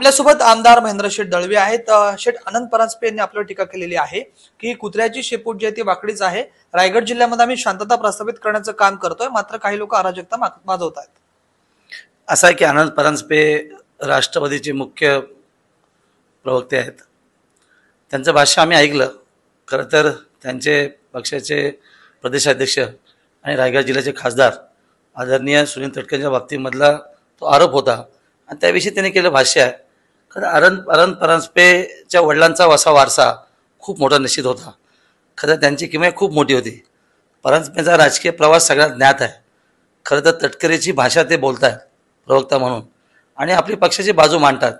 आपल्यासोबत आमदार महेंद्र शेठ दळवे आहेत। शेठ अनंत परांजपे यांनी आपल्यावर टीका केलेली आहे की कुत्र्याची शेपूट जी आहे ती वाकडीच आहे। रायगड जिल्ह्यामध्ये आम्ही शांतता प्रस्थापित करण्याचं काम करतोय, मात्र काही लोक अराजकता माजवतात। असं आहे की अनंत परांजपे राष्ट्रवादीचे मुख्य प्रवक्ते आहेत। त्यांचं भाष्य आम्ही ऐकलं। खरं तर त्यांचे पक्षाचे प्रदेशाध्यक्ष आणि रायगड जिल्ह्याचे खासदार आदरणीय सुनील तटकरेंच्या बाबतीमधला तो आरोप होता आणि त्याविषयी त्यांनी केलं भाष्य आहे। खरं अनंत परांजपेच्या वडिलांचा असा वारसा खूप मोठा निश्चित होता। खरं त्यांची किमया खूप मोठी होती। परांजपेंचा राजकीय प्रवास सगळ्यात ज्ञात आहे। खरं तर तटकरेची भाषा ते बोलतात प्रवक्ता म्हणून आणि आपली पक्षाची बाजू मांडतात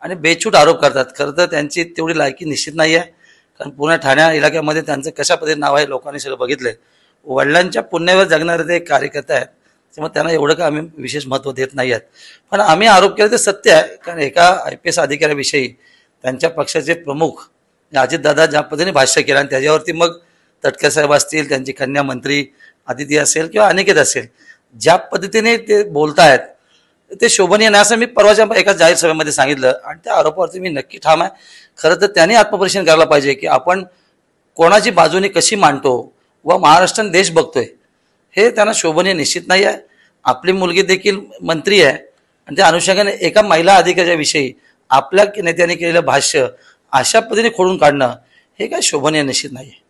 आणि बेछूट आरोप करतात। खरं तर त्यांची तेवढी लायकी निश्चित नाही आहे, कारण पुणे ठाणे इलाक्यामध्ये त्यांचं कशा पद्धतीने नाव आहे लोकांनी सगळं बघितले। वडिलांच्या पुण्यावर जगणारे ते कार्यकर्ते आहेत, त्यामुळे त्यांना एवढं का आम्ही विशेष महत्त्व देत नाही आहेत। पण आम्ही आरोप केले ते सत्य आहे, कारण एका IPS अधिकाऱ्याविषयी त्यांच्या पक्षाचे प्रमुख अजितदादा ज्या पद्धतीने भाष्य केलं आणि त्याच्यावरती मग तटकरे साहेब असतील, त्यांची कन्या मंत्री आदिती असेल किंवा अनिकेत असेल, ज्या पद्धतीने ते बोलतायत ते शोभनीय नाही असं मी परवाच्या एका जाहीर सभेमध्ये सांगितलं आणि त्या आरोपावरती मी नक्की ठाम आहे। खरं तर त्यांनी आत्मपरीक्षण करायला पाहिजे की आपण कोणाची बाजूने कशी मांडतो व महाराष्ट्राने देश बघतोय हे त्यांना शोभनीय निश्चित नाही आहे। आपली मुलगी देखील मंत्री आहे आणि त्या अनुषंगाने एका महिला अधिकाऱ्याच्या विषयी आपल्या नेत्याने केलेलं भाष्य अशा पद्धतीने खोडून काढणं हे काय शोभनीय निश्चित नाही आहे।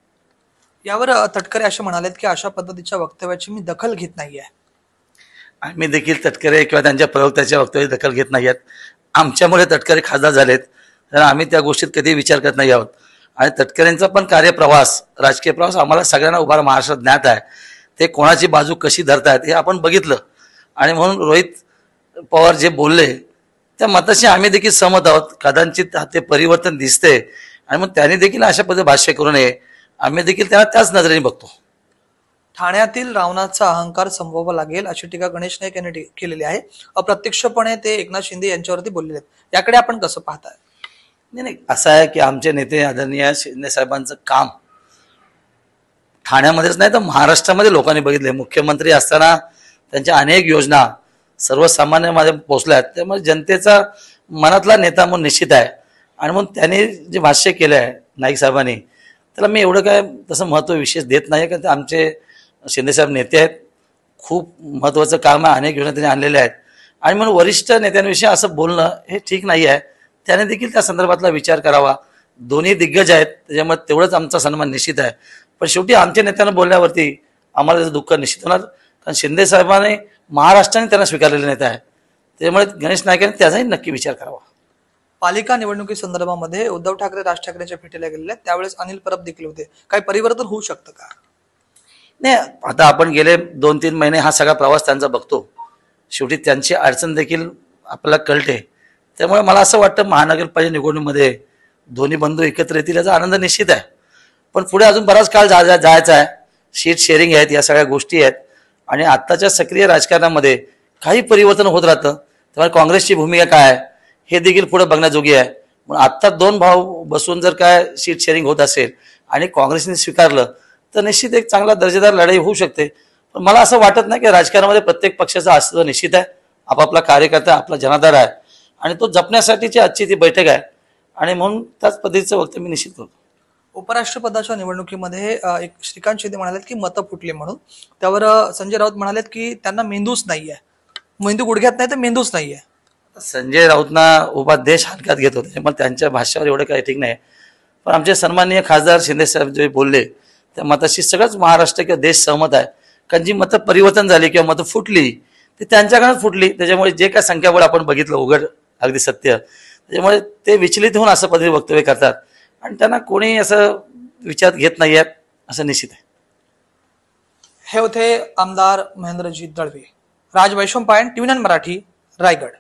यावर तटकरे असे म्हणालेत की अशा पद्धतीच्या वक्तव्याची मी दखल घेत नाहीये। आम्ही देखील तटकरे किंवा त्यांच्या प्रवक्त्याच्या वक्तव्याची दखल घेत नाही आहेत। आमच्यामुळे तटकरे खासदार झालेत, तर आम्ही त्या गोष्टीत कधी विचार करत नाही आहोत आणि तटकरेंचा पण कार्यप्रवास राजकीय प्रवास आम्हाला सगळ्यांना उभा महाराष्ट्रात ज्ञात आहे। ते कोणाची बाजू कशी धरतायत हे आपण बघितलं आणि म्हणून रोहित पवार जे बोलले त्या मताशी आम्ही देखील सहमत आहोत। कदाचित ते परिवर्तन दिसते आणि मग त्यांनी देखील अशा पद्धतीने भाष्य करू नये, आम्ही देखील त्यांना त्याच नजरेने बघतो। ठाण्यातील रावणाचा अहंकार संपवावा लागेल अशी टीका गणेश नाईक यांनी केलेली आहे। अप्रत्यक्षपणे ते एकनाथ शिंदे यांच्यावरती बोललेले आहेत, याकडे आपण कसं पाहताय? नाही, असं आहे की आमचे नेते आदरणीय शिंदे साहेबांचं काम ठाण्यामध्येच नाही तर महाराष्ट्रामध्ये लोकांनी बघितले। मुख्यमंत्री असताना त्यांच्या अनेक योजना सर्वसामान्यांमध्ये पोहोचल्या आहेत, त्यामुळे जनतेचा मनातला नेता म्हणून निश्चित आहे आणि म्हणून त्यांनी जे भाष्य केलं आहे नाईक साहेबांनी त्याला मी एवढं काय तसं महत्त्व विशेष देत नाही, कारण ते आमचे शिंदेसाहेब नेते आहेत। खूप महत्त्वाचं काम आहे, अनेक योजना त्यांनी आणलेल्या आहेत आणि म्हणून वरिष्ठ नेत्यांविषयी असं बोलणं हे ठीक नाही आहे। त्याने देखील त्या संदर्भातला विचार करावा। दोन्ही दिग्गज आहेत, त्याच्यामुळे तेवढंच आमचा सन्मान निश्चित आहे। पण शेवटी आमच्या नेत्यांना बोलण्यावरती आम्हाला त्याचं दुःख निश्चित होणार, कारण शिंदे साहेबांनी महाराष्ट्राने त्यांना स्वीकारलेले नेते आहे, त्यामुळे गणेश नाईकांनी त्याचाही नक्की विचार करावा। पालिका निवडणुकी संदर्भामध्ये उद्धव ठाकरे राज ठाकरेंच्या भेटीला गेलेले, त्यावेळेस अनिल परब देखील होते। काही परिवर्तन होऊ शकतं का? नाही, आता आपण गेले 2-3 महिने हा सगळा प्रवास त्यांचा बघतो, शेवटी त्यांची अडचण देखील आपल्याला कळते। त्यामुळे मला असं वाटतं महानगरपालिका निवडणुकीमध्ये दोन्ही बंधू एकत्र येतील याचा आनंद निश्चित आहे, पण पुढे अजून बराच काळ जायचा आहे। सीट शेअरिंग आहेत, या सगळ्या गोष्टी आहेत आणि आत्ताच्या सक्रिय राजकारणामध्ये काही परिवर्तन होत राहतं। त्यामुळे काँग्रेसची भूमिका काय आहे हे देखील पुढे बघण्याजोगी आहे। म्हणून आत्ता 2 भाऊ बसून जर काय सीट शेअरिंग होत असेल आणि काँग्रेसने स्वीकारलं तर निश्चित एक चांगला दर्जेदार लढाई होऊ शकते। पण मला असं वाटत नाही की राजकारणामध्ये प्रत्येक पक्षाचं अस्तित्व निश्चित आहे, आपापला कार्यकर्ता आपला जनाधार आहे आणि तो जपण्यासाठीची आजची ती बैठक आहे आणि म्हणून त्याच पद्धतीचं वक्तव्य मी निश्चित करतो। उपराष्ट्रपदाच्या निवडणुकीमध्ये एक श्रीकांत शिंदे म्हणालेत की मतं फुटली म्हणून, त्यावर संजय राऊत म्हणालेत की त्यांना मेंदूच नाहीये, मेंदू गुडघ्यात नाही तर मेंदूच नाहीये। संजय राऊतना उभा देश हलक्यात घेत होते, मग त्यांच्या भाष्यावर एवढं काही ठीक नाही। पण आमचे सन्माननीय खासदार शिंदे साहेब जे बोलले त्या मताशी सगळंच महाराष्ट्र किंवा देश सहमत आहे, कारण जी मतं परिवर्तन झाली किंवा मतं फुटली ती त्यांच्याकडून फुटली। त्याच्यामुळे जे काय संख्याबळ आपण बघितलं उघड अगदी सत्य, त्याच्यामुळे ते विचलित होऊन असं पद्धती वक्तव्य करतात आणि त्यांना कोणी असं विचारात घेत नाही आहेत असं निश्चित आहे। हे होते आमदार महेंद्रजी दळवे। राज वैशंपायन, TV9 मराठी, रायगड।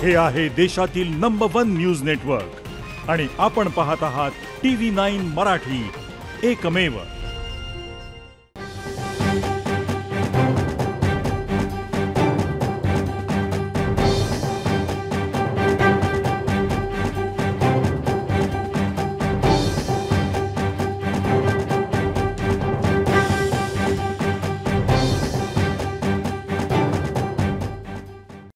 हे आहे देशातील नंबर 1 न्यूज नेटवर्क आणि आपण पाहत आहात TV9 मराठी, एकमेव।